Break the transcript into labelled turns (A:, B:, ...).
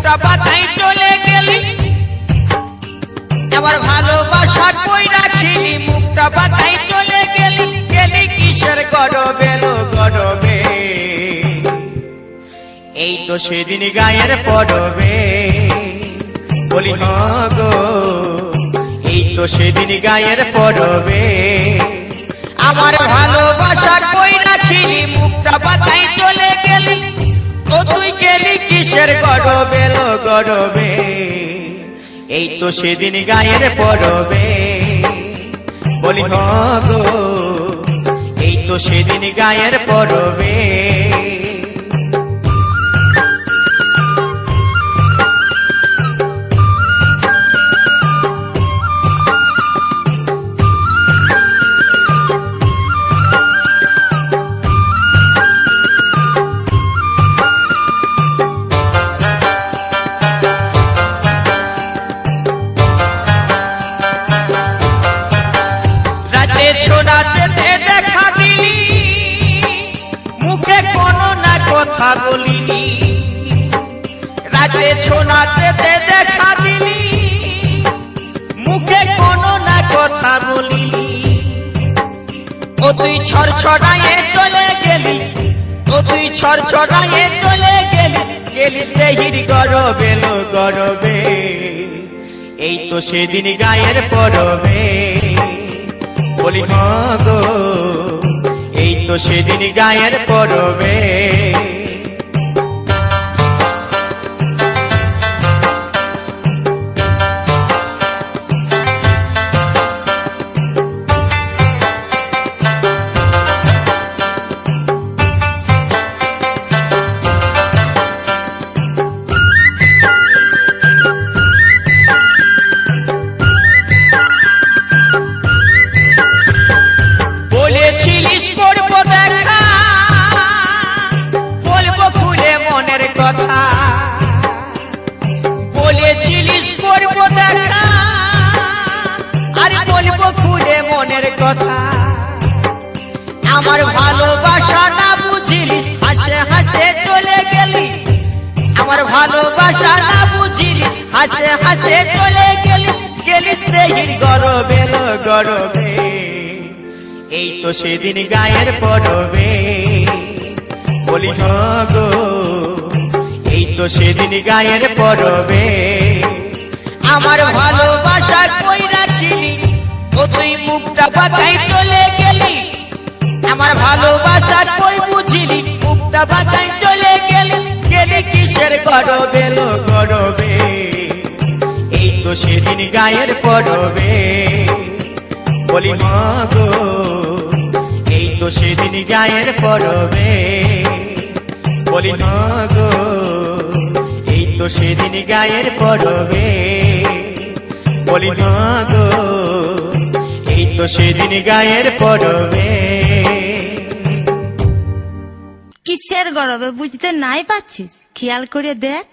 A: মুখটা বাতাই চলে গেলি, আমার ভালোবাসা কই রাখিলি, মুখটা বাতাই চলে গেলি, গেলি কিসের গরবে লো গরবে, এই তো সেদিন গায়ের পরবে, বলি গো এই তো সেদিন গায়ের পরবে, আমার ভালোবাসা কই রাখিলি, মুখটা বাতাই চলে গেলি, ও তুই গেলি কিসের গরবে লো গরবে, এই তো সেদিন গায়ের পরবে, বলি গো এই তো সেদিন গায়ের পরবে। ছোড়াতে দেখা দিলি, মুখে কোনো না কথা বলিনি, রাতে ছোড়াতে দেখা দিলি, মুখে কোনো না কথা বলিনি, ও তুই ছড়ছড়ায়ে চলে গেলি, ও তুই ছড়ছড়ায়ে চলে গেলি, গেলিস দেহির গরবে লো গরবে, এই তো সেদিন গায়ের পরবে, বলি গো এই তো সেদিন গায়ের পরবে। বলেছিলিস করবো দেখা, বলবো খুলে মনের কথা, বলেছিলিস করবো দেখা, আর বলবো খুলে মনের কথা, আমার ভালোবাসা না বুঝিলি, হাসে হাসে চলে গেলি, আমার ভালোবাসা না বুঝিলি, হাসে হাসে চলে গেলি, গেলিস দেহির গরবে লো গরবে, এই তো সেদিন গায়ের পরবে, বলি গো এই তো সেদিন গায়ের পরবে, আমার ভালোবাসা কই রাখিলি, ও তুই মুখটা বাতাই চলে গেলি, আমার ভালোবাসা কই বুঝিলি, মুখটা বাতাই চলে গেলি, গেলি কিসের গরবে লো গরবে, এই তো সেদিন গায়ের পরবে, বলি গো এই তো সেদিন গায়ের পরবে, বলি গো এই তো সেদিন গায়ের পরবে, বলি গো এই তো সেদিন গায়ের পরবে।
B: কিসের গরবে বুঝতে নাই পাচ্ছিস? খেয়াল করে দেখ।